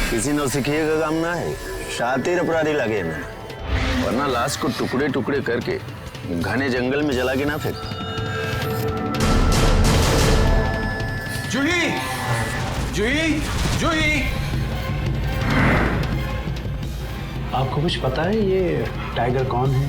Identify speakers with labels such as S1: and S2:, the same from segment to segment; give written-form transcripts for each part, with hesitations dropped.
S1: किसी नौसिखिए का काम ना है, शातिर अपराधी लगे मैं, वरना लाश को टुकड़े टुकड़े करके घने जंगल में जला के ना फेंक।
S2: जूही, जूही, जूही।
S3: आपको कुछ पता है ये टाइगर कौन है?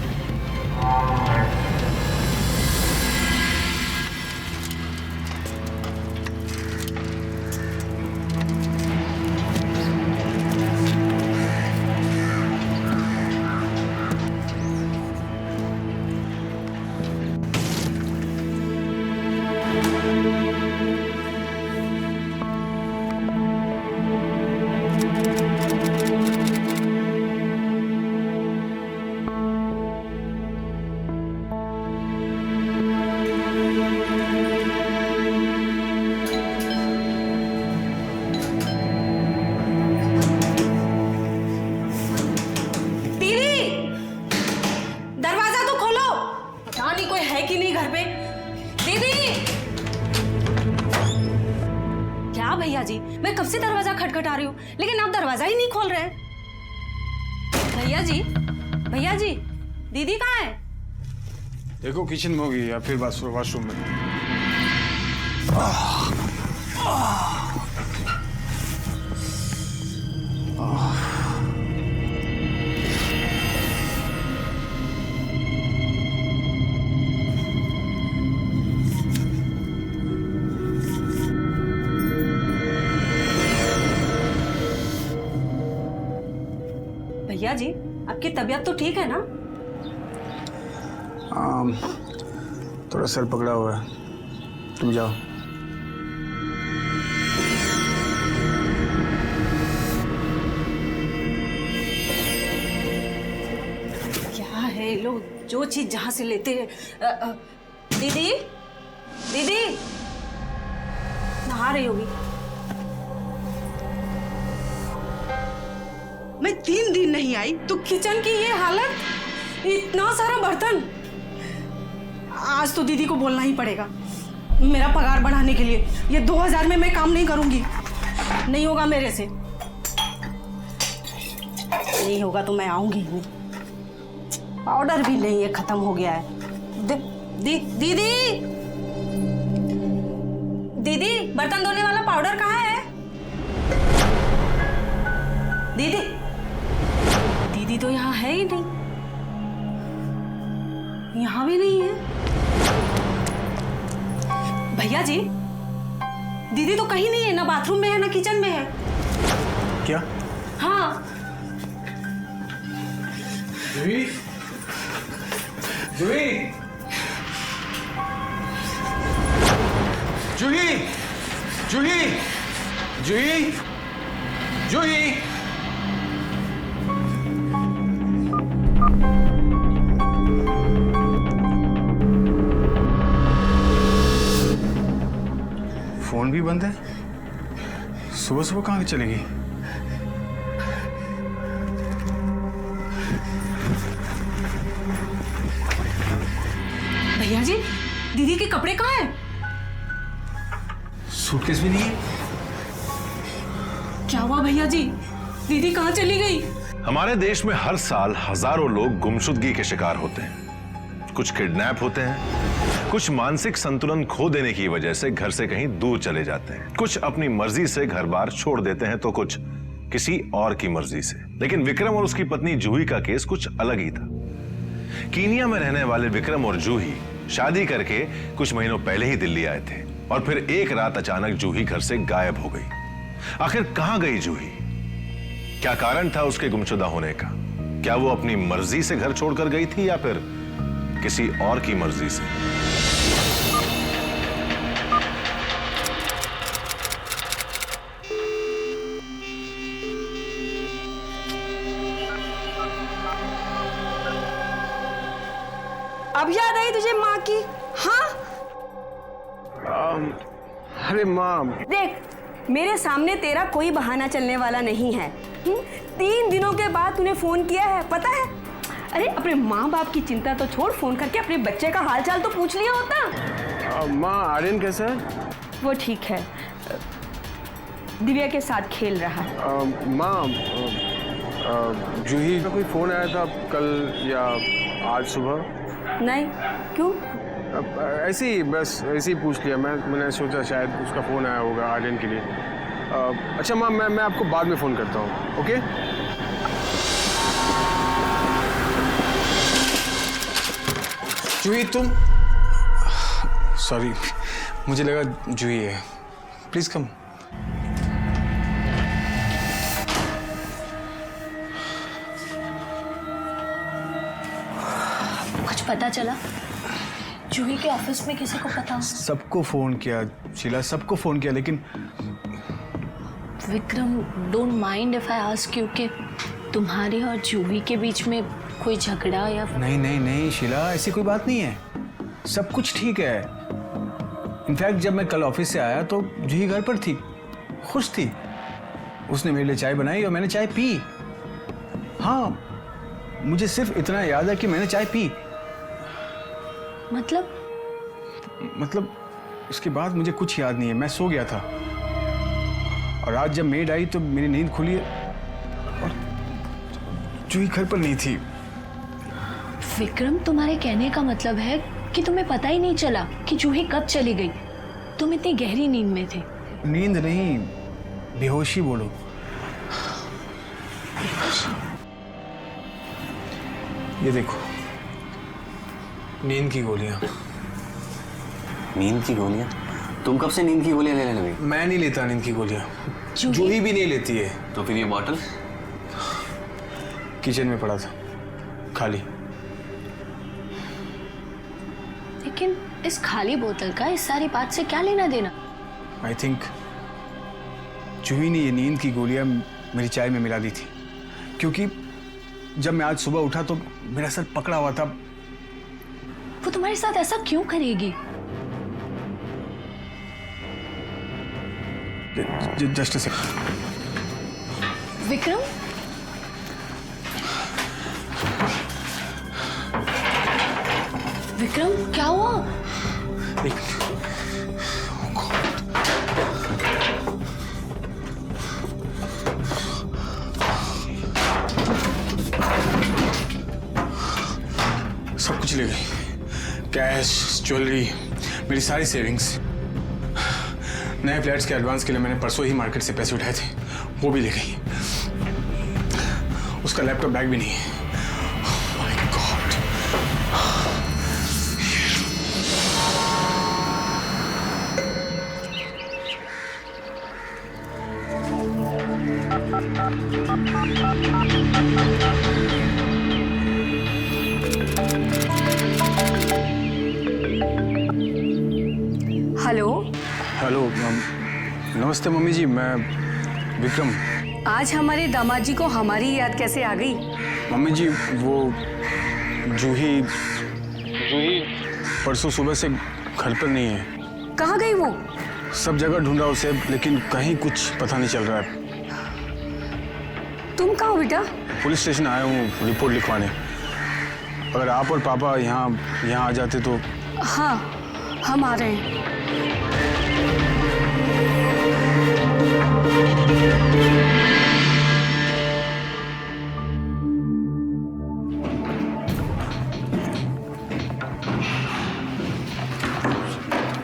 S4: भैया जी, मैं कब से दरवाजा खटखटा रही हूँ लेकिन आप दरवाजा ही नहीं खोल रहे। भैया जी, भैया जी, दीदी कहाँ है?
S2: देखो किचन में होगी या फिर वॉशरूम में।
S4: भैया जी, आपकी तबीयत तो ठीक है ना?
S2: थोड़ा सर पकड़ा हुआ है, तुम जाओ।
S4: क्या है लोग जो चीज जहां से लेते हैं। दीदी, दीदी नहा रही होगी।
S5: मैं 3 दिन नहीं आई
S4: तो किचन की ये हालत, इतना सारा बर्तन। आज तो दीदी को बोलना ही पड़ेगा मेरा पगार बढ़ाने के लिए। ये 2000 में मैं काम नहीं करूंगी, नहीं होगा मेरे से। नहीं होगा तो मैं आऊंगी नहीं। पाउडर भी नहीं है, खत्म हो गया है। दीदी, दीदी बर्तन धोने वाला पाउडर कहाँ है? दीदी, दीदी तो यहाँ है ही नहीं, यहाँ भी नहीं है। भैया जी, दीदी तो कहीं नहीं है, ना बाथरूम में है ना किचन में है।
S2: क्या?
S4: हाँ।
S2: जूही, जूही, जूही, जूही, जूही, जूही। फोन भी बंद है। सुबह सुबह कहाँ चली गई?
S4: भैया जी, दीदी के कपड़े कहाँ हैं?
S2: सूटकेस भी नहीं है।
S4: क्या हुआ भैया जी, दीदी कहाँ चली गई?
S6: हमारे देश में हर साल हजारों लोग गुमशुदगी के शिकार होते हैं। कुछ किडनैप होते हैं, कुछ मानसिक संतुलन खो देने की वजह से घर से कहीं दूर चले जाते हैं, कुछ अपनी मर्जी से घर बार छोड़ देते हैं, तो कुछ किसी और की मर्जी से। लेकिन विक्रम और उसकी पत्नी जूही का केस कुछ अलग ही था। कीनिया में रहने वाले विक्रम और जूही शादी करके कुछ महीनों पहले ही दिल्ली आए थे और फिर एक रात अचानक जूही घर से गायब हो गई। आखिर कहां गई जूही? क्या कारण था उसके गुमशुदा होने का? क्या वो अपनी मर्जी से घर छोड़कर गई थी या फिर किसी और की मर्जी से?
S5: अब याद आई तुझे माँ की? हाँ
S2: अरे माँ,
S5: देख, मेरे सामने तेरा कोई बहाना चलने वाला नहीं है। 3 दिनों के बाद तूने फोन किया है, पता है? अरे अपने माँ बाप की चिंता तो छोड़, फोन करके अपने बच्चे का हालचाल तो पूछ लिया होता।
S2: माँ आर्यन कैसा है?
S5: वो ठीक है। दिव्या के साथ खेल रहा है।
S2: माँ, जूही का कोई फ़ोन आया था कल या आज सुबह?
S5: नहीं, क्यों?
S2: ऐसे ही, बस ऐसे ही पूछ लिया। मैंने सोचा शायद उसका फ़ोन आया होगा आर्यन के लिए। अच्छा माँ, मैं आपको बाद में फ़ोन करता हूँ, ओके? जूही तुम, सॉरी, मुझे लगा जूही है। प्लीज़ कम।
S7: कुछ पता चला? जूही के ऑफिस में किसी को पता?
S2: सबको फ़ोन किया शीला, सबको फ़ोन किया, लेकिन
S7: Vikram, don't mind if I ask you कि तुम्हारे और जूही के बीच में कोई झगड़ा या?
S2: नहीं नहीं नहीं शीला, ऐसी कोई बात नहीं है, सब कुछ ठीक है। इनफैक्ट जब मैं कल ऑफिस से आया तो जूही घर पर थी, खुश थी। उसने मेरे लिए चाय बनाई और मैंने चाय पी। हाँ, मुझे सिर्फ इतना याद है कि मैंने चाय पी।
S7: मतलब
S2: उसके बाद मुझे कुछ याद नहीं है। मैं सो गया था और आज जब मेड आई तो मेरी नींद खुली और जूही घर पर नहीं थी।
S7: विक्रम, तुम्हारे कहने का मतलब है कि तुम्हें पता ही नहीं चला कि जूही कब चली गई? तुम इतनी गहरी नींद में थे।
S2: नींद नहीं, बेहोशी बोलो। ये देखो, नींद की गोलियां।
S8: नींद की गोलियां? तुम कब से नींद की गोलियां लेने लगे?
S2: मैं नहीं लेता नींद की गोलियां, जूही भी नहीं लेती है।
S8: तो फिर ये बॉटल?
S2: किचन में पड़ा था, खाली।
S7: लेकिन इस खाली बोतल का इस सारी बात से क्या लेना देना?
S2: आई थिंक जूही ने ये नींद की गोलियां मेरी चाय में मिला दी थी, क्योंकि जब मैं आज सुबह उठा तो मेरा सर पकड़ा हुआ था।
S7: वो तुम्हारे साथ ऐसा क्यों करेगी?
S2: Just a second.
S7: Vikram, Vikram, क्या हुआ?
S2: सब कुछ ले गई, कैश, ज्वेलरी, मेरी सारी सेविंग्स। नए फ्लैट्स के एडवांस के लिए मैंने परसों ही मार्केट से पैसे उठाए थे, वो भी ले गई। उसका लैपटॉप बैग भी नहीं है। My God.
S5: हेलो।
S2: हेलो, नमस्ते मम्मी जी, मैं विक्रम।
S5: आज हमारे दामाद जी को हमारी याद कैसे आ गई?
S2: मम्मी जी, वो जूही परसों सुबह से घर पर नहीं है।
S5: कहाँ गई वो?
S2: सब जगह ढूंढा उसे, लेकिन कहीं कुछ पता नहीं चल रहा है।
S5: तुम कहाँ हो बेटा?
S2: पुलिस स्टेशन आया हूँ रिपोर्ट लिखवाने। अगर आप और पापा यहाँ आ जाते तो।
S5: हाँ, हम आ रहे हैं।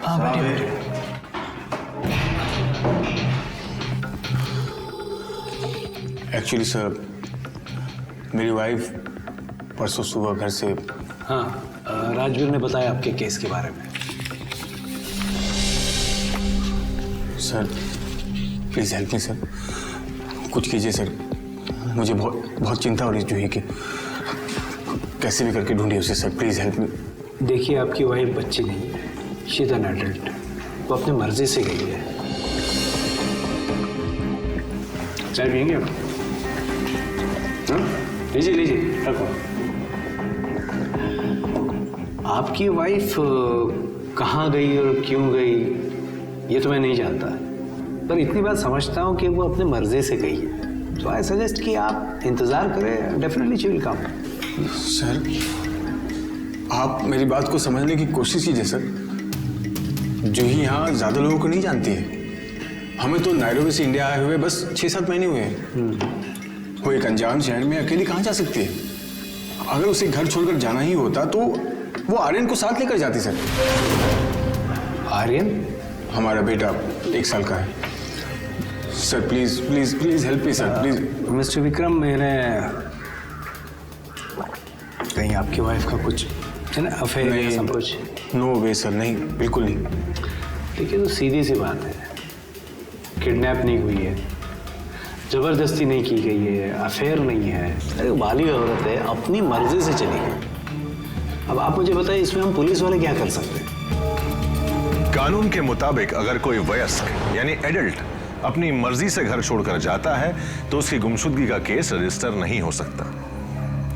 S3: हाँ, बैठिए।
S2: एक्चुअली सर, मेरी वाइफ परसों सुबह घर से।
S3: हाँ, राजवीर ने बताया आपके केस के बारे में।
S2: Sir please help me sir, कुछ कीजिए सर। मुझे बहुत चिंता हो रही है जूही की। कैसे भी करके ढूंढिए उसे सर, प्लीज़ हेल्प मी।
S3: देखिए, आपकी वाइफ बच्ची नहीं है, शी इज एन एडल्ट। वो अपनी मर्जी से गई है। चाय पियेंगे आप? लीजिए लीजिए, रखो। आपकी वाइफ कहाँ गई और क्यों गई ये तो मैं नहीं जानता, पर इतनी बात समझता हूँ कि वो अपने मर्जी से गई है। तो आई सजेस्ट कि आप इंतज़ार करें, definitely she will come.
S2: Sir आप मेरी बात को समझने की कोशिश कीजिए सर। जूही यहाँ ज़्यादा लोगों को नहीं जानती है। हमें तो नायरोबी से इंडिया आए हुए बस 6-7 महीने हुए हैं। वो एक अनजान शहर में अकेली कहाँ जा सकती है? अगर उसे घर छोड़कर जाना ही होता तो वो आर्यन को साथ लेकर जाती सर।
S3: आर्यन?
S2: हमारा बेटा 1 साल का है sir. Please please please help me sir, please.
S3: Mister Vikram, मैंने कहीं आपकी वाइफ का कुछ है ना अफेयर या सब कुछ?
S2: नो वे सर, नहीं, बिल्कुल नहीं।
S3: देखिए, तो सीधी सी बात है, किडनैप नहीं हुई है, जबरदस्ती नहीं की गई है, अफेयर नहीं है। अरे बालिग औरत है, अपनी मर्जी से चली गई। अब आप मुझे बताइए, इसमें हम पुलिस वाले क्या कर सकते हैं?
S6: कानून के मुताबिक अगर कोई वयस्क यानी एडल्ट अपनी मर्जी से घर छोड़कर जाता है तो उसकी गुमशुदगी का केस रजिस्टर नहीं हो सकता।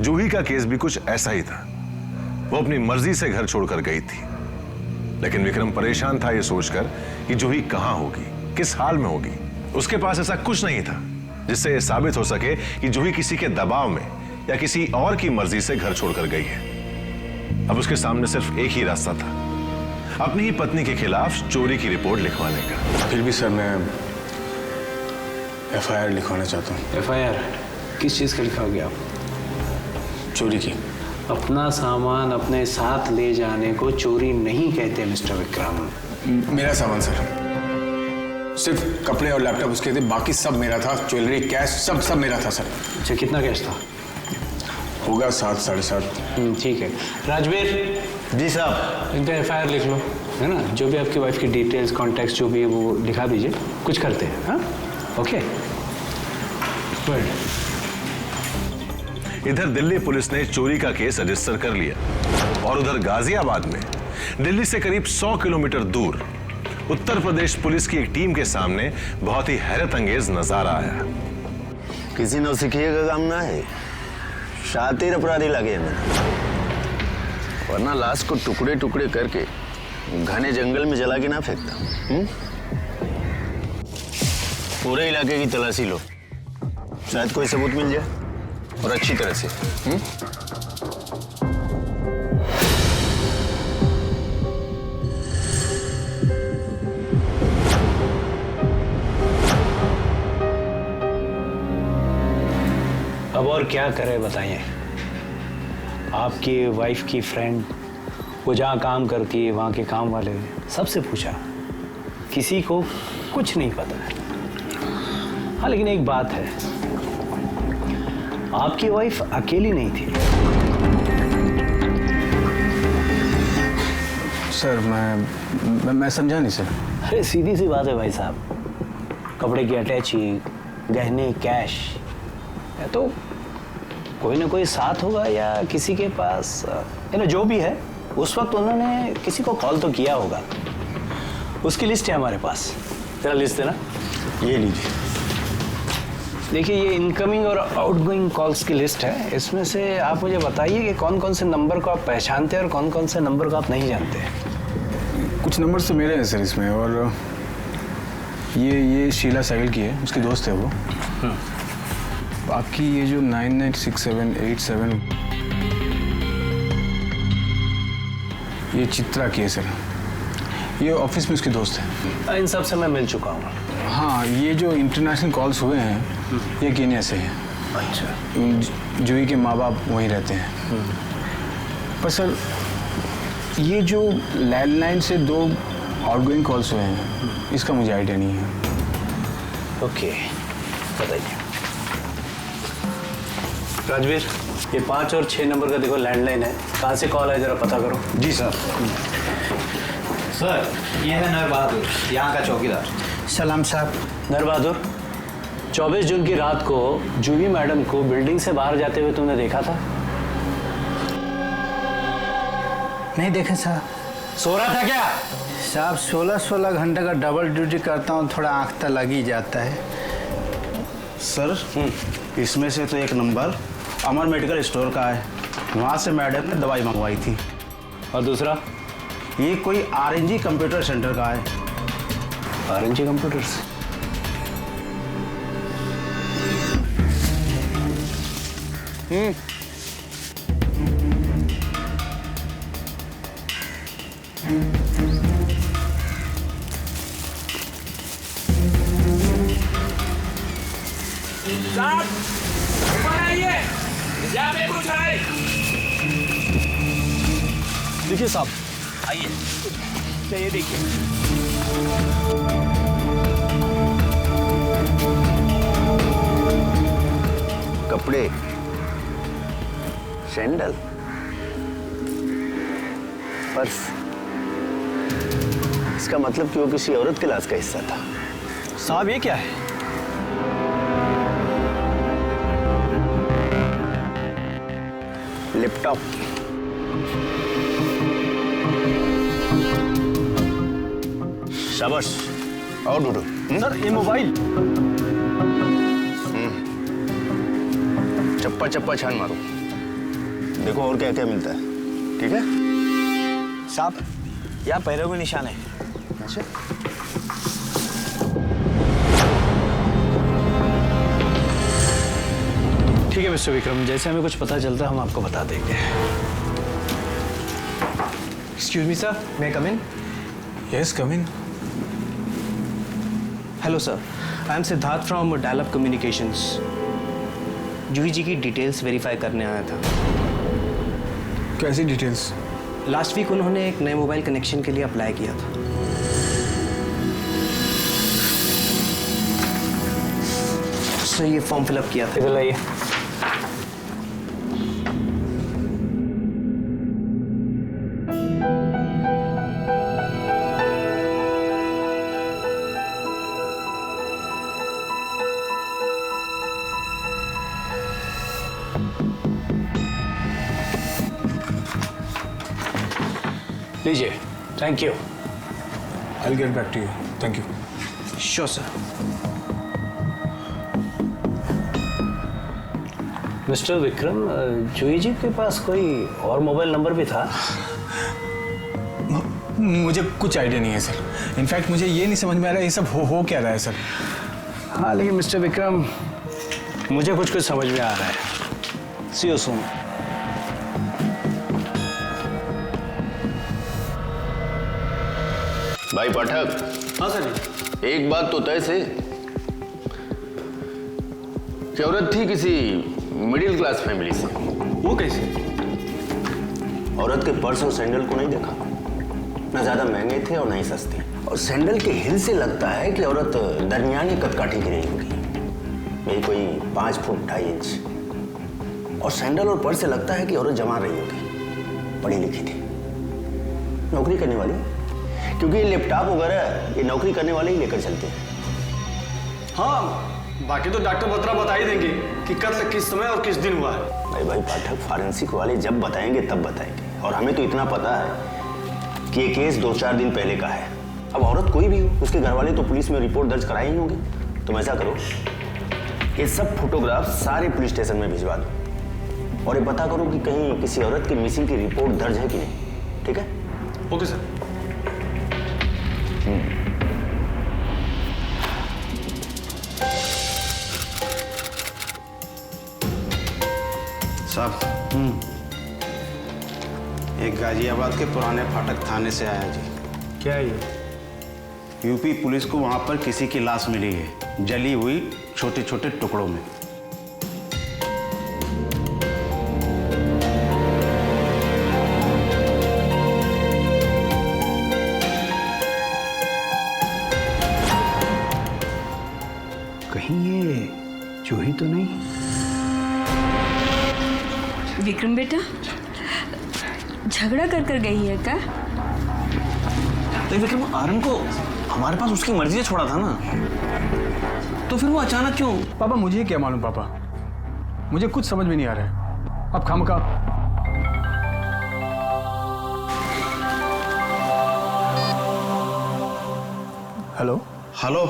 S6: जूही का केस भी कुछ ऐसा ही था। वो अपनी मर्जी से घर छोड़कर गई थी, लेकिन विक्रम परेशान था ये सोचकर कि जूही कहां होगी, किस हाल में होगी। उसके पास ऐसा कुछ नहीं था जिससे यह साबित हो सके कि जूही किसी के दबाव में या किसी और की मर्जी से घर छोड़कर गई है। अब उसके सामने सिर्फ एक ही रास्ता था, अपनी ही पत्नी के खिलाफ चोरी की रिपोर्ट लिखवाने का।
S2: फिर भी सर मैं FIR लिखवाना चाहता हूँ।
S3: FIR किस चीज़ का लिखाओगे आप?
S2: चोरी की।
S3: अपना सामान अपने साथ ले जाने को चोरी नहीं कहते मिस्टर विक्रम।
S2: मेरा सामान सर, सिर्फ कपड़े और लैपटॉप उसके थे, बाकी सब मेरा था। ज्वेलरी, कैश, सब मेरा था सर।
S3: अच्छा, कितना कैश था?
S2: होगा 7-7.5।
S3: ठीक है। राजवीर
S1: जी साहब।
S3: इनका FIR लिख लो, है ना? जो भी आपकी वाइफ की डिटेल्स, कॉन्टैक्ट जो भी है वो लिखा दीजिए। कुछ करते हैं, हाँ? Okay, good.
S6: इधर दिल्ली पुलिस ने चोरी का केस रजिस्टर कर लिया और उधर गाजियाबाद में दिल्ली से करीब 100 किलोमीटर दूर उत्तर प्रदेश पुलिस की एक टीम के सामने बहुत ही हैरत अंगेज नजारा आया।
S1: किसी नौसिखिए का काम ना है, शातिर अपराधी लगे हैं मैंने, वरना लाश को टुकड़े टुकड़े करके घने जंगल में जला के ना फेंकता। पूरे इलाके की तलाशी लो, शायद कोई सबूत मिल जाए, और अच्छी तरह से।
S3: अब और क्या करें बताइए? आपकी वाइफ की फ्रेंड, वो जहाँ काम करती है वहाँ के काम वाले सबसे पूछा, किसी को कुछ नहीं पता है। हाँ, लेकिन एक बात है, आपकी वाइफ अकेली नहीं थी।
S2: सर मैं समझा नहीं सर।
S3: अरे सीधी सी बात है भाई साहब, कपड़े की अटैची, गहने, कैश, या तो कोई ना कोई साथ होगा या किसी के पास, जो भी है उस वक्त उन्होंने किसी को कॉल तो किया होगा। उसकी लिस्ट है हमारे पास, तेरा लिस्ट देना।
S2: ये लीजिए।
S3: देखिए, ये इनकमिंग और आउटगोइंग कॉल्स की लिस्ट है। इसमें से आप मुझे बताइए कि कौन कौन से नंबर को आप पहचानते हैं और कौन कौन से नंबर को आप नहीं जानते।
S2: कुछ नंबर तो मेरे हैं सर इसमें, और ये शीला साहिल की है, उसकी दोस्त है वो। बाकी ये जो 996787 ये चित्रा की है सर, ये ऑफिस में उसकी दोस्त है।
S3: इन सब से मैं मिल चुका हूँ।
S2: हाँ, ये जो इंटरनेशनल कॉल्स हुए हैं ये केन्या से हैं।
S3: अच्छा।
S2: जूही के माँ बाप वहीं रहते हैं। पर सर ये जो लैंडलाइन से 2 आउटगोइंग कॉल्स हुए हैं, इसका मुझे आइडिया नहीं है।
S3: ओके, बताइए। राजवीर, ये 5 और 6 नंबर का देखो लैंडलाइन है, कहाँ से कॉल है जरा पता करो।
S2: जी सर।
S9: सर, ये है नर बहादुर, यहाँ का चौकीदार।
S10: सलाम साहब।
S3: नर बहादुर, 24 जून की रात को जूही मैडम को बिल्डिंग से बाहर जाते हुए तुमने देखा था?
S10: नहीं देखे साहब।
S3: सो रहा था क्या?
S10: साहब 16 घंटे का डबल ड्यूटी करता हूँ, थोड़ा आँख तो लग ही जाता है।
S9: सर, इसमें से तो एक नंबर अमर मेडिकल स्टोर का है, वहाँ से मैडम ने दवाई मंगवाई थी।
S3: और दूसरा?
S9: ये कोई RNG कंप्यूटर सेंटर का है।
S3: RNG computers?
S11: साहब ऊपर आइए, यहाँ पे कुछ है।
S12: देखिए साहब,
S11: आइए।
S12: ये देखिए।
S1: कपड़े, सैंडल, पर्स। इसका मतलब कि वो किसी औरत के लाश का हिस्सा था।
S12: साहब ये क्या है?
S1: लैपटॉप। शाबाश, और ढूंढो।
S12: सर ये मोबाइल।
S1: चप्पा चप्पा छान मारो, देखो और क्या क्या मिलता है। ठीक है
S12: साहब, यहाँ पैरों के निशान है।
S1: अच्छा,
S3: ठीक है मिस्टर विक्रम, जैसे हमें कुछ पता चलता है हम आपको बता देंगे।
S12: एक्सक्यूज मी सर, मैं come in?
S2: Yes, come in.
S12: Hello sir, I am Siddharth from Dialup communications. Juhi ji की डिटेल्स वेरीफाई करने आया था।
S2: कैसी डिटेल्स?
S12: लास्ट वीक उन्होंने एक नए मोबाइल कनेक्शन के लिए अप्लाई किया था। सर ये फॉर्म फिलअप किया था।
S3: इधर लाइए। लीजिए, thank you.
S2: I'll get back to you. Thank you.
S12: Sure sir.
S3: Mister Vikram, Juhi ji के पास कोई और मोबाइल नंबर भी था?
S2: मुझे कुछ आइडिया नहीं है सर। इनफैक्ट मुझे ये नहीं समझ में आ रहा है ये सब हो क्या रहा है सर।
S3: हाँ, लेकिन मिस्टर विक्रम, मुझे कुछ समझ में आ रहा है। सी यू सून।
S1: भाई पाठक।
S12: हाँ सर।
S1: एक बात तो तय से कि औरत थी किसी मिडिल क्लास फैमिली से।
S12: वो कैसे?
S1: औरत के पर्स और सैंडल को नहीं देखा, ना ज्यादा महंगे थे और ना ही सस्ते। और सैंडल के हिल से लगता है कि औरत दरमियानी कदकाठी की रही होगी, यही कोई 5 फुट 2.5 इंच। और सैंडल और पर्स से लगता है कि औरत जमा रही होगी, पढ़ी लिखी थी, नौकरी करने वाली, क्योंकि ये लैपटॉप वगैरह ये नौकरी करने वाले ही लेकर चलते हैं।
S12: हाँ, बाकी तो डॉक्टर बत्रा बता ही देंगे कि कत्ल किस समय और किस दिन हुआ है।
S1: भाई पाठक, फॉरेंसिक वाले जब बताएंगे तब बताएंगे, और हमें तो इतना पता है कि ये केस 2-4 दिन पहले का है। अब औरत कोई भी हो, उसके घर वाले तो पुलिस में रिपोर्ट दर्ज कराए ही होंगे। तुम ऐसा करो, ये सब फोटोग्राफ सारे पुलिस स्टेशन में भिजवा दो और ये पता करो कि कहीं किसी औरत की मिसिंग की रिपोर्ट दर्ज है कि नहीं। ठीक है?
S12: Okay sir.
S9: साहब, एक गाजियाबाद के पुराने फाटक थाने से आया जी।
S3: क्या ये?
S9: यूपी पुलिस को वहां पर किसी की लाश मिली है, जली हुई छोटे छोटे टुकड़ों में।
S3: कहीं ये जूही तो नहीं?
S5: विक्रम बेटा, झगड़ा कर गई है क्या?
S12: तो विक्रम, आर्यन को हमारे पास उसकी मर्जी से छोड़ा था ना, तो फिर वो अचानक क्यों?
S2: पापा मुझे क्या मालूम पापा, मुझे कुछ समझ में नहीं आ रहा है। अब खामखा। हेलो
S9: हेलो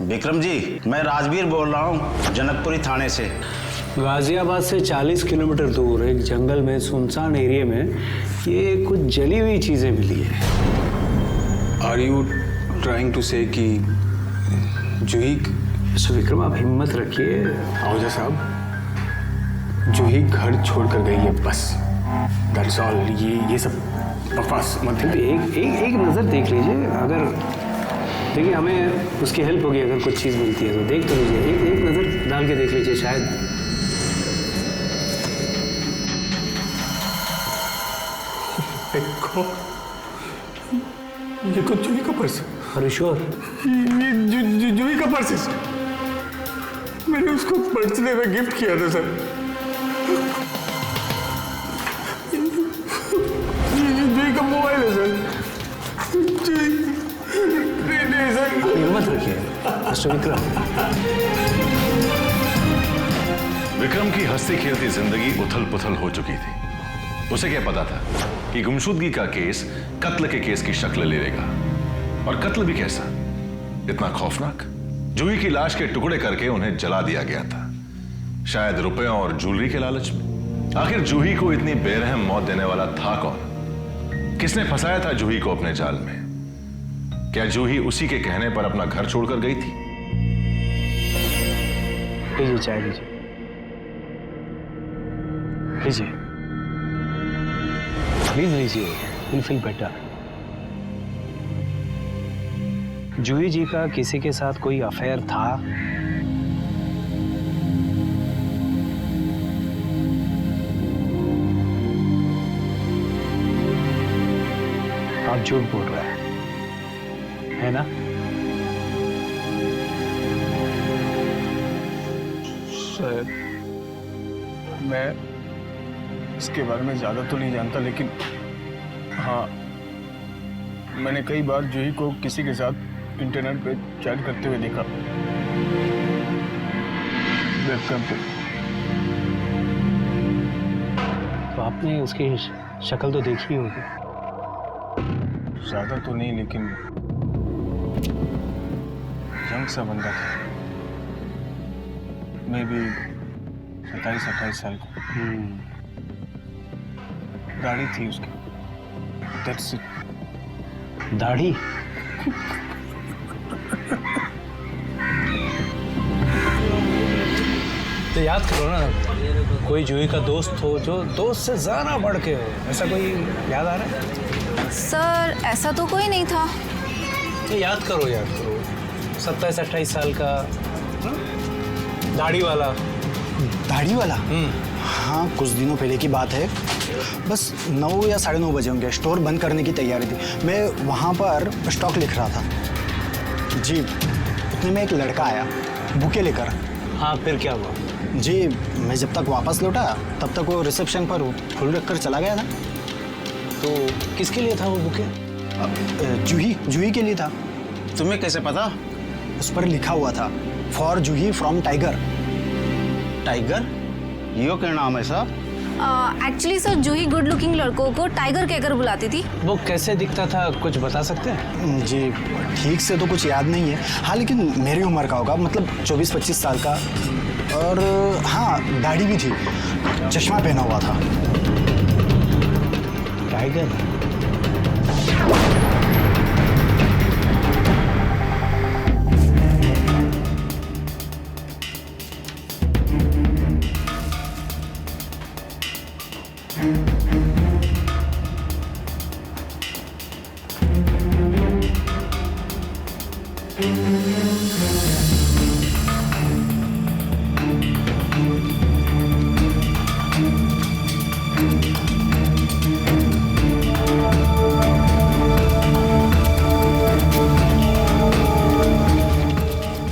S9: विक्रम जी, मैं राजवीर बोल रहा हूँ जनकपुरी थाने से।
S3: गाजियाबाद से 40 किलोमीटर दूर एक जंगल में सुनसान एरिया में ये कुछ जली हुई चीजें मिली है।
S2: आर यू ट्राइंग टू से कि जूही?
S3: सो विक्रम, आप हिम्मत रखिए।
S2: आओजा साहब, जूही घर छोड़ कर गई है, बस दैट्स ऑल। ये सब बकवास मत।
S3: एक नज़र देख लीजिए, अगर देखिए हमें उसकी हेल्प होगी, अगर कुछ चीज़ मिलती है तो देख तो लीजिए, एक नज़र डाल संभाल के देख लीजिए, शायद।
S2: ये कुछ जूही का पर्स है।
S3: Are you sure?
S2: ये जूही का पर्स है सर। मैंने उसको बर्थडे में गिफ्ट किया था सर। ये जूही का मोबाइल है सर। नहीं सर।
S3: हिम्मत रखिए मिस्टर विक्रम।
S6: विक्रम की हंसती खेलती जिंदगी उथल पुथल हो चुकी थी। उसे क्या पता था कि गुमशुदगी का केस कत्ल के केस की शक्ल ले लेगा, और कत्ल भी कैसा, इतना खौफनाक। जूही की लाश के टुकड़े करके उन्हें जला दिया गया था, शायद रुपयों और ज्वेलरी के लालच में। आखिर जूही को इतनी बेरहम मौत देने वाला था कौन? किसने फंसाया था जूही को अपने जाल में? क्या जूही उसी के कहने पर अपना घर छोड़कर गई थी?
S3: लीजिए चाय, लीजिए लीजिए, प्लीज लीजिए, विल फील बेटर। जूही जी का किसी के साथ कोई अफेयर था? आप झूठ बोल रहे हैं, है ना?
S2: शायद मैं इसके बारे में ज्यादा तो नहीं जानता, लेकिन हाँ, मैंने कई बार जूही को किसी के साथ इंटरनेट पे चैट करते हुए देखा, वेबकैम पे।
S3: तो आपने उसकी शक्ल तो देखी होगी।
S2: ज्यादा तो नहीं, लेकिन यंग सा बंदा था, मे बी 27-28 साल का। दाढ़ी थी उसकी। That's it.
S3: दाढ़ी? तो याद करो ना, कोई जूही का दोस्त हो जो दोस्त से ज्यादा बढ़ के हो, ऐसा कोई याद आ रहा है?
S13: सर ऐसा तो कोई नहीं था।
S3: तो याद करो 27-28 साल का, दाढ़ी वाला।
S9: दाढ़ी वाला? हाँ, कुछ दिनों पहले की बात है। बस 9 या 9:30 बजे होंगे। स्टोर बंद करने की तैयारी थी। मैं वहाँ पर स्टॉक लिख रहा था जी। उतने में एक लड़का आया बुके लेकर।
S3: हाँ, फिर क्या हुआ?
S9: जी, मैं जब तक वापस लौटा तब तक वो रिसेप्शन पर फूल रखकर चला गया था।
S3: तो किसके लिए था वो बुके?
S9: जूही के लिए था।
S10: तुम्हें कैसे पता?
S9: उस पर लिखा हुआ था, for Juhi from tiger.
S10: Tiger? यो क्या नाम है साहब?
S13: Actually sir Juhi good looking लड़कों को टाइगर कहकर बुलाती थी।
S3: वो कैसे दिखता था, कुछ बता सकते हैं?
S9: जी, ठीक से तो कुछ याद नहीं है। हाँ, लेकिन मेरी उम्र का होगा, मतलब 24-25 साल का। और हाँ, दाढ़ी भी थी, चश्मा पहना हुआ था।
S3: टाइगर?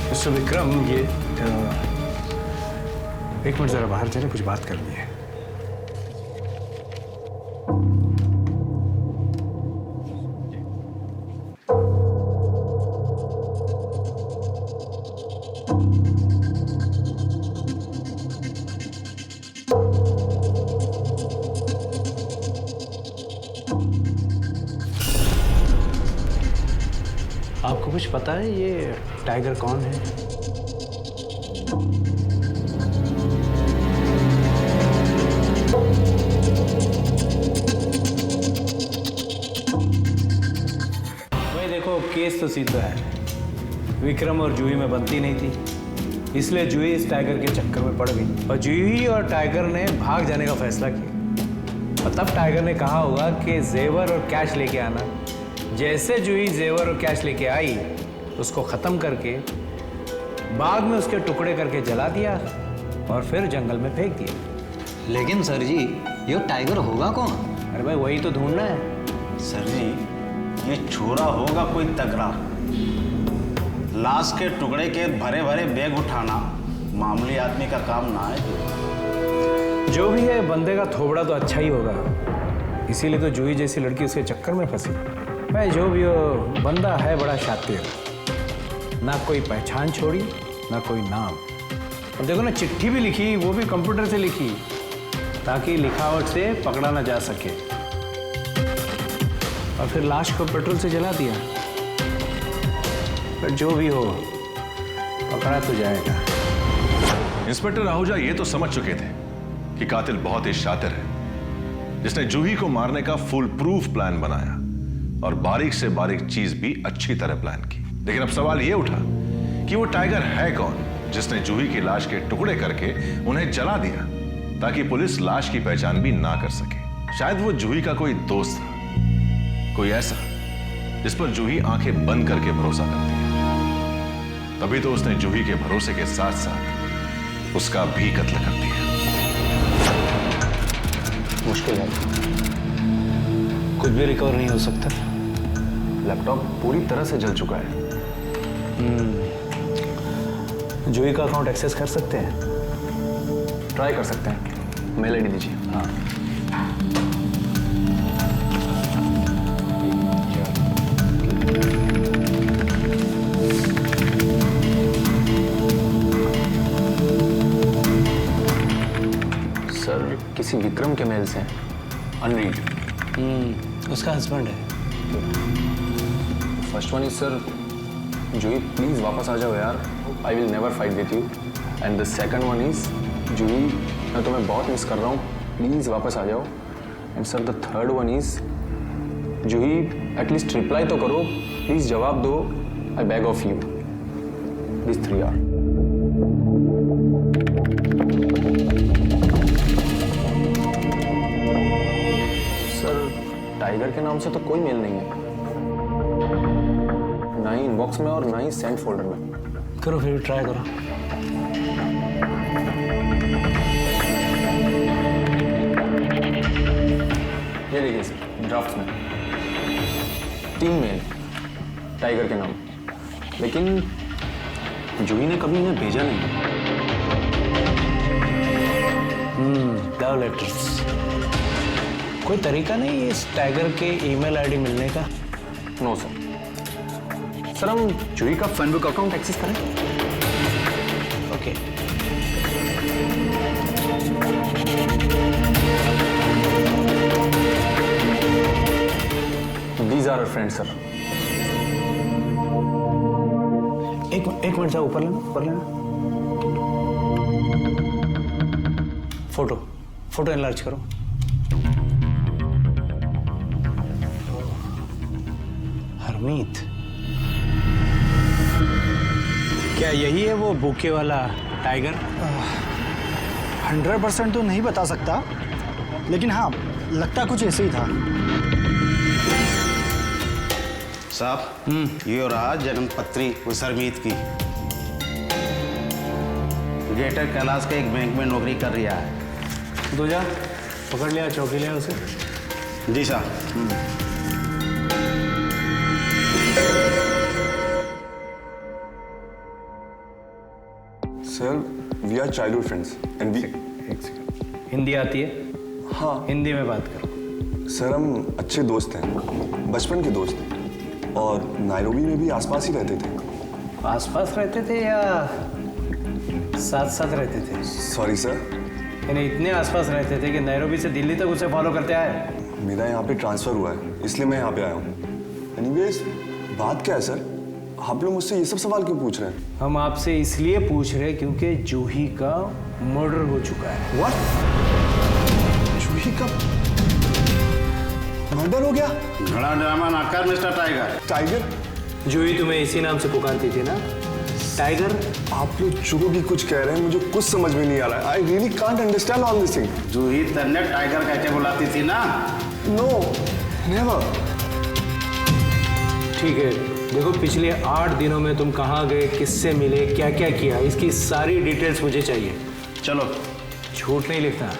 S2: मिस्टर विक्रम, ये एक मिनट जरा बाहर चले, कुछ बात करनी है।
S3: आपको कुछ पता है ये टाइगर कौन है? भाई देखो, केस तो सीधा है। विक्रम और जूही में बनती नहीं थी, इसलिए जूही इस टाइगर के चक्कर में पड़ गई और जूही और टाइगर ने भाग जाने का फैसला किया। और तब टाइगर ने कहा होगा कि जेवर और कैश लेके आना। जैसे जूही जेवर और कैश लेके आई, उसको ख़त्म करके बाद में उसके टुकड़े करके जला दिया और फिर जंगल में फेंक दिया।
S9: लेकिन सर जी, ये टाइगर होगा कौन?
S3: अरे भाई वही तो ढूंढना है।
S14: सर जी, ये छोरा होगा कोई तगड़ा। लाश के टुकड़े के भरे भरे बैग उठाना मामूली आदमी का काम ना है।
S3: जो भी है, बंदे का थोबड़ा तो अच्छा ही होगा, इसीलिए तो जूही जैसी लड़की उसके चक्कर में फंसी। भाई जो भी हो, बंदा है बड़ा शातिर, ना कोई पहचान छोड़ी ना कोई नाम। और देखो ना, चिट्ठी भी लिखी, वो भी कंप्यूटर से लिखी, ताकि लिखावट से पकड़ा ना जा सके। और फिर लाश को पेट्रोल से जला दिया। पर जो भी हो, पकड़ा तो जाएगा।
S6: इंस्पेक्टर आहूजा ये तो समझ चुके थे कि कातिल बहुत ही शातिर है, जिसने जूही को मारने का फुल प्रूफ प्लान बनाया और बारीक से बारीक चीज भी अच्छी तरह प्लान की। लेकिन अब सवाल यह उठा कि वो टाइगर है कौन जिसने जूही की लाश के टुकड़े करके उन्हें जला दिया, ताकि पुलिस लाश की पहचान भी ना कर सके। शायद वो जूही का कोई दोस्त था, कोई ऐसा जिस पर जूही आंखें बंद करके भरोसा करती है। तभी तो उसने जूही के भरोसे के साथ साथ उसका भी कत्ल कर दिया।
S2: मुश्किल है, कुछ भी रिकवर नहीं हो सकता। लैपटॉप पूरी तरह से जल चुका है। जूही का अकाउंट एक्सेस कर सकते हैं? ट्राई कर सकते हैं। मेल आईडी दीजिए। हाँ, सर किसी विक्रम के मेल से अनरीड।
S3: उसका हस्बैंड है।
S2: First one is sir, Juhi please वापस आ जाओ यार, I will never fight with you. And the second one is, Juhi मैं तुम्हें बहुत मिस कर रहा हूँ, प्लीज वापस आ जाओ। And sir the third one is, Juhi at least reply तो करो, प्लीज जवाब दो, I beg of you. This 3 are. Tiger के नाम से तो कोई मेल नहीं है, ना ही इनबॉक्स में और ना ही सेंड फोल्डर में।
S3: करो फिर ट्राई करो।
S2: ये देखिए सर, ड्राफ्ट में 3 मेल टाइगर के नाम, लेकिन जूही ने कभी इन्हें भेजा नहीं।
S3: Love letters. कोई तरीका नहीं है इस टाइगर के ईमेल आईडी मिलने का?
S2: No sir. सर हम जूही का फेसबुक अकाउंट एक्सेस करें?
S3: Okay.
S2: These are our friends sir.
S3: एक मिनट ऊपर लेना। फोटो एनलार्ज करो। हरमीत, क्या यही है वो बुके वाला टाइगर?
S9: 100% तो नहीं बता सकता, लेकिन हाँ, लगता कुछ ऐसे ही था।
S14: साहब, ये रहा जन्म पत्री उस हरमीत की। ग्रेटर कैलाश के एक बैंक में नौकरी कर रहा है।
S3: दो जा, पकड़ लिया, चौकी लिया उसे।
S14: जी साहब।
S15: Sir, we are childhood friends and we.
S3: Hindi आती है?
S15: हाँ।
S3: हिंदी में बात करो।
S15: सर हम अच्छे दोस्त हैं, बचपन के दोस्त हैं, और नायरोबी में भी आसपास ही रहते थे।
S3: आसपास रहते थे या साथ साथ रहते थे?
S15: Sorry sir.
S3: यानी इतने आसपास रहते थे कि नायरोबी से दिल्ली तक उसे फॉलो करते आए?
S15: मेरा यहाँ पे ट्रांसफर हुआ है, इसलिए मैं यहाँ पे आया हूँ। एनीवेज, बात क्या है सर? आप लोग मुझसे ये सब सवाल क्यों पूछ रहे हैं?
S3: हम आपसे इसलिए पूछ रहे हैं क्योंकि जूही का मर्डर हो चुका है।
S15: व्हाट? जूही का मर्डर हो गया?
S14: बड़ा ड्रामा ना कर मिस्टर टाइगर।
S15: टाइगर?
S3: जूही तुम्हें इसी नाम से पुकारती थी ना, टाइगर?
S15: आप लोग जो भी कुछ कह रहे हैं मुझे कुछ समझ में नहीं आ रहा है। I really can't understand all this thing.
S14: Juhi तन्ने टाइगर कह के बुलाती थी ना?
S15: No, never.
S3: ठीक है, देखो पिछले 8 दिनों में तुम कहाँ गए, किससे मिले, क्या क्या किया, इसकी सारी डिटेल्स मुझे चाहिए। चलो, झूठ नहीं लिखना।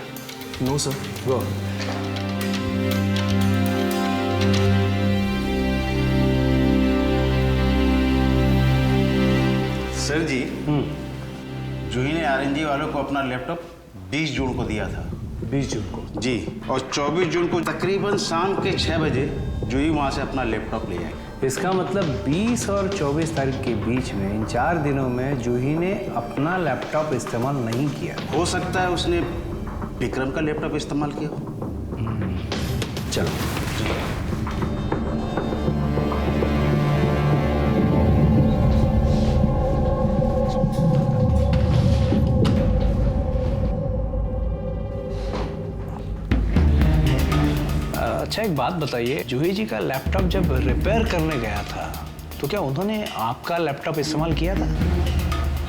S15: No sir.
S3: Go.
S14: Sir ji, Juhi ने आरएनजी वालों को अपना लैपटॉप 20 जून को दिया था।
S3: 20 जून को?
S14: जी, और 24 जून को तकरीबन शाम के 6 बजे जूही वहाँ से अपना लैपटॉप ले आई।
S3: इसका मतलब 20 और 24 तारीख के बीच में इन 4 दिनों में जूही ने अपना लैपटॉप इस्तेमाल नहीं किया।
S14: हो सकता है उसने विक्रम का लैपटॉप इस्तेमाल किया।
S3: चलो। अच्छा एक बात बताइए, जूही जी का लैपटॉप जब रिपेयर करने गया था तो क्या उन्होंने आपका लैपटॉप इस्तेमाल किया था?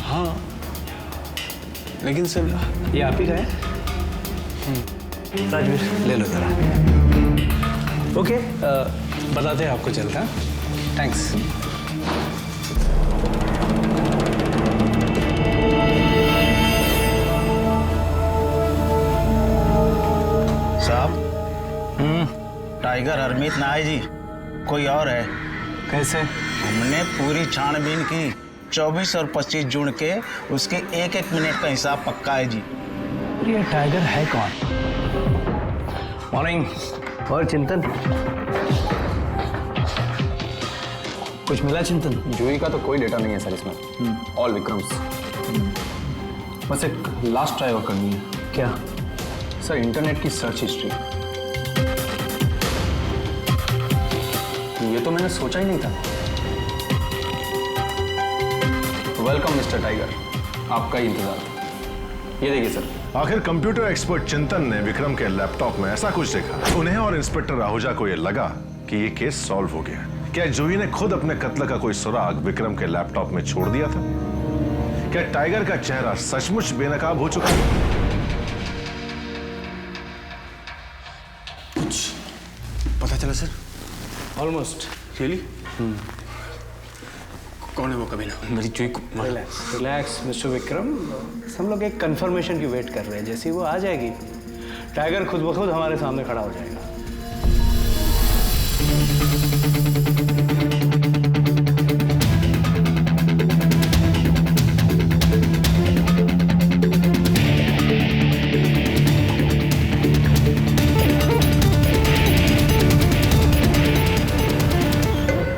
S2: हाँ, लेकिन सर
S3: ये आप ही का है? राजवीर ले लो जरा। ओके, बताते हैं आपको चलता। थैंक्स।
S14: साहब, टाइगर हरमीत ना है जी, कोई और है।
S3: कैसे?
S14: हमने पूरी छानबीन की, 24 और 25 जून के उसके एक एक मिनट का हिसाब पक्का है जी।
S3: ये टाइगर है कौन? मॉर्निंग। और चिंतन, कुछ मिला चिंतन?
S12: जूही का तो कोई डेटा नहीं है सर इसमें, ऑल विक्रम्स। बस एक लास्ट ट्राई और करनी है।
S3: क्या?
S12: सर इंटरनेट की सर्च हिस्ट्री। ये तो मैंने सोचा ही नहीं था। वेलकम मिस्टर टाइगर, आपका ही इंतजार था। ये देखिए सर।
S6: आखिर कंप्यूटर एक्सपर्ट चिंतन ने विक्रम के लैपटॉप में ऐसा कुछ देखा, उन्हें और इंस्पेक्टर आहूजा को यह लगा कि ये केस सॉल्व हो गया। क्या जूही ने खुद अपने कत्ल का कोई सुराग विक्रम के लैपटॉप में छोड़ दिया था? क्या टाइगर का चेहरा सचमुच बेनकाब हो चुका है?
S15: कुछ पता चला सर?
S3: ऑलमोस्ट।
S15: रियली? कौन है वो कमीना? मेरी जूही को।
S3: रिलैक्स रिलैक्स मिस्टर विक्रम, हम लोग एक कंफर्मेशन की वेट कर रहे हैं। जैसे ही वो आ जाएगी, टाइगर खुद ब खुद हमारे सामने खड़ा हो जाएगा।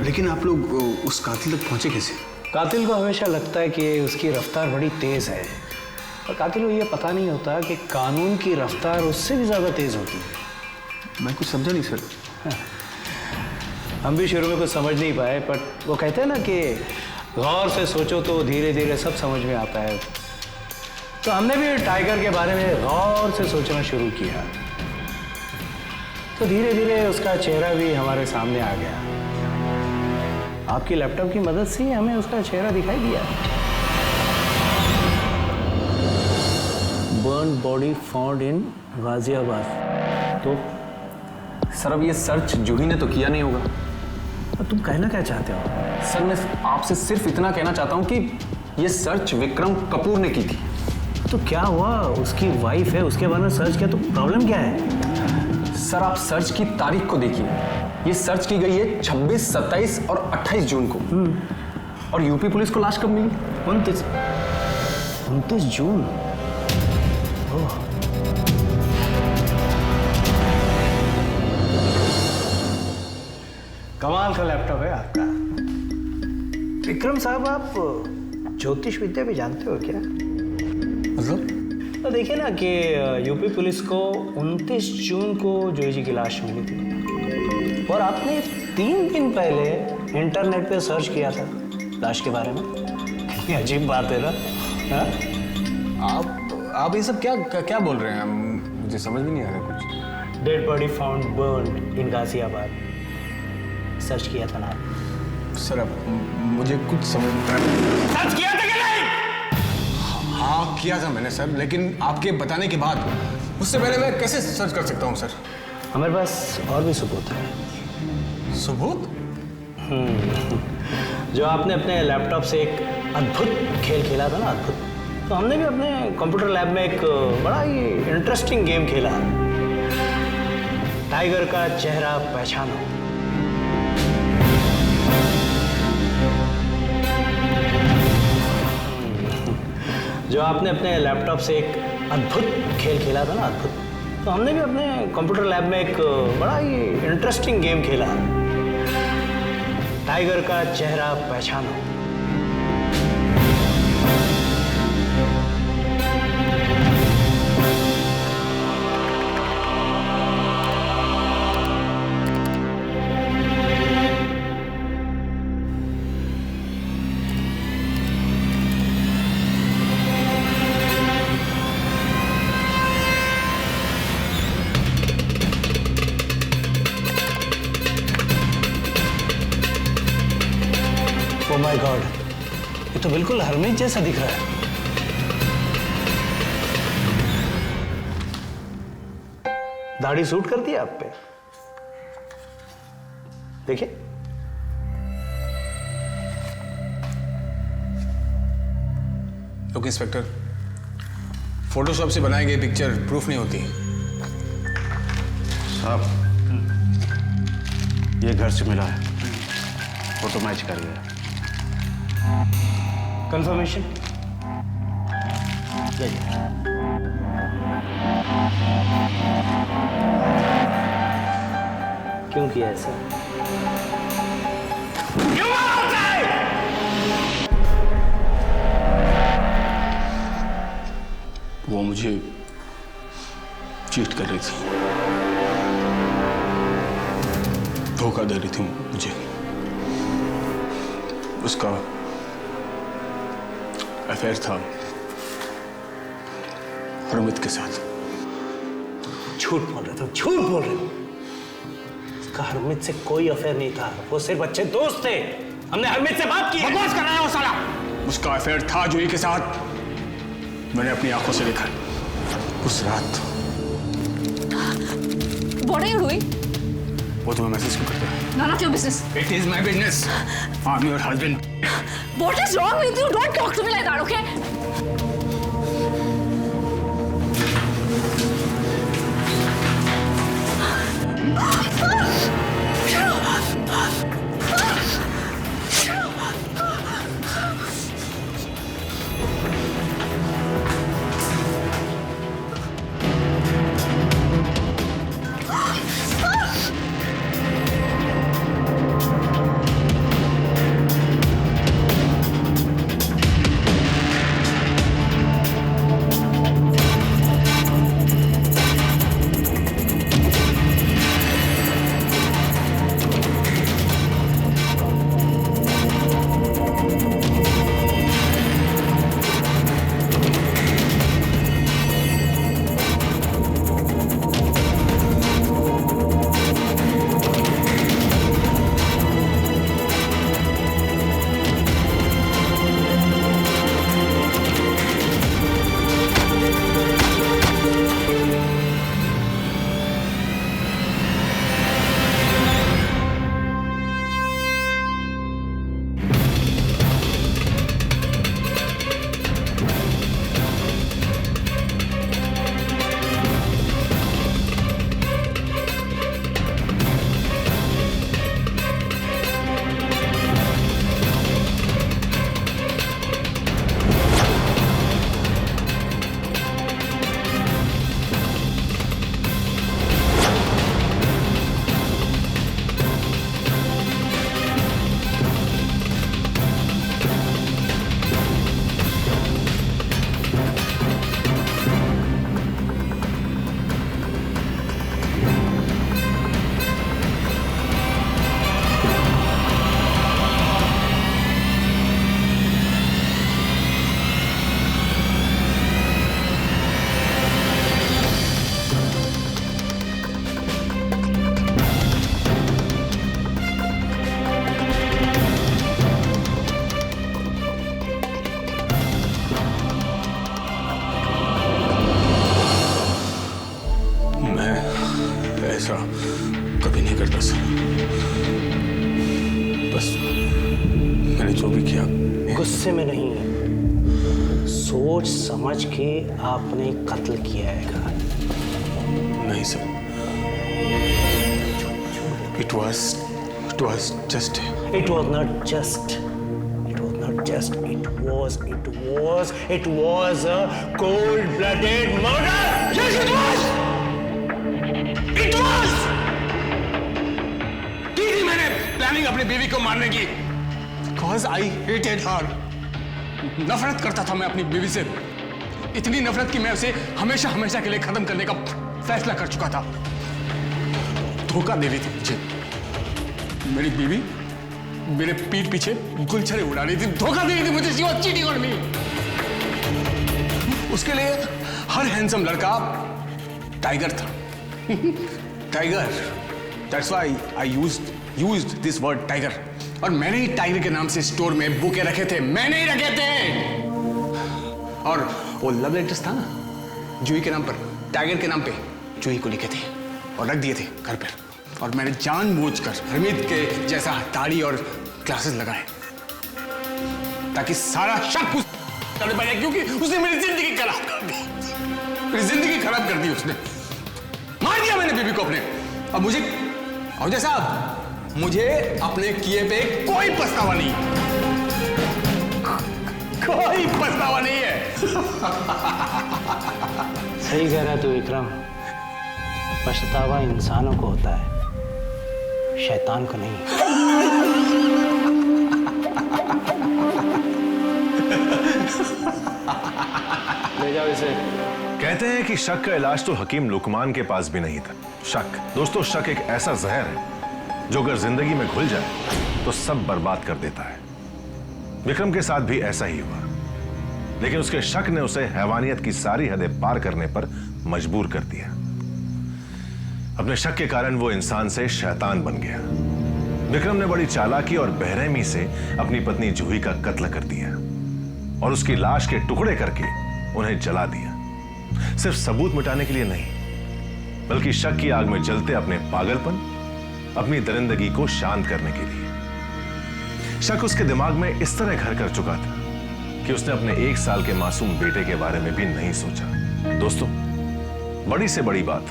S2: लेकिन आप लोग उस कातिल तक पहुंचे कैसे?
S3: कातिल को हमेशा लगता है कि उसकी रफ्तार बड़ी तेज है, और कातिल को ये पता नहीं होता कि कानून की रफ्तार उससे भी ज़्यादा तेज होती है।
S2: मैं कुछ समझा नहीं सर।
S3: हम भी शुरू में कुछ समझ नहीं पाए, बट वो कहते हैं ना कि गौर से सोचो तो धीरे धीरे सब समझ में आता है। तो हमने भी टाइगर के बारे में गौर से सोचना शुरू किया, तो धीरे धीरे उसका चेहरा भी हमारे सामने आ गया। आपकी लैपटॉप की मदद से हमें उसका चेहरा दिखाई दिया। Burn body found in Ghaziabad.
S12: तो सर अब ये सर्च जूही ने तो किया नहीं होगा।
S3: और तुम कहना क्या चाहते हो?
S12: सर मैं आपसे सिर्फ इतना कहना चाहता हूँ कि ये सर्च विक्रम कपूर ने की थी।
S3: तो क्या हुआ? उसकी वाइफ है, उसके बारे में सर्च किया तो प्रॉब्लम क्या है?
S12: सर आप सर्च की तारीख को देखिए, ये सर्च की गई है 26, 27 और 28 जून को। और यूपी पुलिस को लाश कब मिली?
S3: 29 जून। ओह। कमाल का लैपटॉप है आपका। विक्रम साहब, आप ज्योतिष विद्या भी जानते हो क्या?
S2: मतलब?
S3: तो देखिए ना कि यूपी पुलिस को 29 जून को जूही जी की लाश मिली थी, और आपने 3 दिन पहले इंटरनेट पे सर्च किया था लाश के बारे में। कितनी अजीब बात है ना?
S2: आप ये सब क्या बोल रहे हैं? मुझे समझ भी नहीं आ रहा कुछ।
S3: डेड बॉडी फाउंड बर्न्ड इन गाजियाबाद, सर्च किया था ना?
S2: सर अब मुझे कुछ समझ
S11: सर्च किया था कि नहीं?
S2: हाँ किया था मैंने सर, लेकिन आपके बताने के बाद उससे पहले मैं कैसे सर्च कर सकता हूँ सर?
S3: हमारे पास और भी सबूत है।
S2: सबूत?
S3: जो आपने अपने लैपटॉप से एक अद्भुत खेल खेला था ना, अद्भुत, तो हमने भी अपने कंप्यूटर लैब में एक बड़ा ही इंटरेस्टिंग गेम खेला, टाइगर का चेहरा पहचानो। जो आपने अपने लैपटॉप से एक अद्भुत खेल खेला था ना, अद्भुत, तो हमने भी अपने कंप्यूटर लैब में एक बड़ा ही इंटरेस्टिंग गेम खेला, टाइगर का चेहरा पहचानो। ओह माय गॉड, ये तो बिल्कुल हरमीत जैसा दिख रहा है। दाढ़ी सूट करती है आप पे, देखिए।
S2: लुक इंस्पेक्टर, फोटोशॉप से बनाई गई पिक्चर प्रूफ नहीं होती।
S14: साहब, ये घर से मिला है, फोटो मैच कर गया।
S3: कंफर्मेशन? क्यों किया ऐसा?
S2: वो मुझे चीट कर रही थी, धोखा दे रही थी मुझे। उसका अफेयर था हरमित के साथ।
S3: झूठ बोल रहे थे, झूठ बोल रहे हो। उसका हरमित से कोई अफेयर नहीं था, वो सिर्फ अच्छे दोस्त थे। हमने हरमित से बात की।
S2: बकवास कर रहा है वो साला। उसका अफेयर था जूही के साथ, मैंने अपनी आंखों से देखा उस रात।
S13: What are you doing?
S2: वो तुम्हें मैसेज क्यों करता है?
S13: None of your business.
S2: It is my business. I'm your husband.
S13: What is wrong with you? Don't talk to me like that, okay?
S3: गुस्से में नहीं, सोच समझ के आपने कत्ल किया है।
S2: नहीं sir, it was just.
S3: It was not just. It was a cold-blooded murder.
S2: Yes, it was. It was. की थी मैंने प्लानिंग अपनी बीवी को मारने की। Because I hated her. नफरत करता था मैं अपनी बीवी से, इतनी नफरत कि मैं उसे हमेशा हमेशा के लिए खत्म करने का फैसला कर चुका था। धोखा दे रही थी मुझे मेरी बीवी, मेरे पीठ पीछे गुलछरे उड़ा रही थी, धोखा दे रही थी मुझे। She was cheating on me. उसके लिए हर हैंडसम लड़का टाइगर था। Tiger, that's why I used this word tiger. और मैंने ही टाइगर के नाम से स्टोर में बुके रखे थे, मैंने ही रखे थे। और वो लव लेटर्स था ना जूही के नाम पर, टाइगर के नाम पे जूही को लिखे थे और रख दिए थे घर पर। और मैंने जानबूझकर हरमीत के जैसा दाढ़ी और ग्लासेस लगाए ताकि सारा शक उस करने पाए, क्योंकि उसने मेरी जिंदगी खराब कर दी। मेरी जिंदगी खराब कर दी उसने, मार दिया मैंने बीबी को अपने। अब मुझे अजय साहब, मुझे अपने किए पे कोई पछतावा नहीं, कोई पछतावा नहीं है।
S3: सही कह रहा तू विक्रम, पछतावा इंसानों को होता है, शैतान को नहीं।
S6: ले जाओ इसे। कहते हैं कि शक का इलाज तो हकीम लुकमान के पास भी नहीं था। शक दोस्तों, शक एक ऐसा जहर है जो अगर जिंदगी में घुल जाए तो सब बर्बाद कर देता है। विक्रम के साथ भी ऐसा ही हुआ, लेकिन उसके शक ने उसे हैवानियत की सारी हदें पार करने पर मजबूर कर दिया। अपने शक के कारण वो इंसान से शैतान बन गया। विक्रम ने बड़ी चालाकी और बेरहमी से अपनी पत्नी जूही का कत्ल कर दिया और उसकी लाश के टुकड़े करके उन्हें जला दिया, सिर्फ सबूत मिटाने के लिए नहीं, बल्कि शक की आग में जलते अपने पागलपन, अपनी दरिंदगी को शांत करने के लिए। शक उसके दिमाग में इस तरह घर कर चुका था कि उसने अपने 1 साल के मासूम बेटे के बारे में भी नहीं सोचा। दोस्तों, बड़ी से बड़ी बात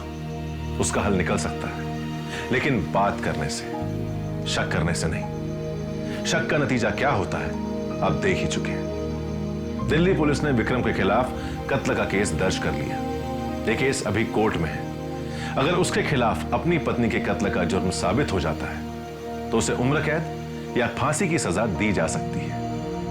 S6: उसका हल निकल सकता है, लेकिन बात करने से, शक करने से नहीं। शक का नतीजा क्या होता है आप देख ही चुके हैं। दिल्ली पुलिस ने विक्रम के खिलाफ कत्ल का केस दर्ज कर लिया। ये केस अभी कोर्ट में है। अगर उसके खिलाफ अपनी पत्नी के कत्ल का जुर्म साबित हो जाता है तो उसे उम्र कैद या फांसी की सजा दी जा सकती है।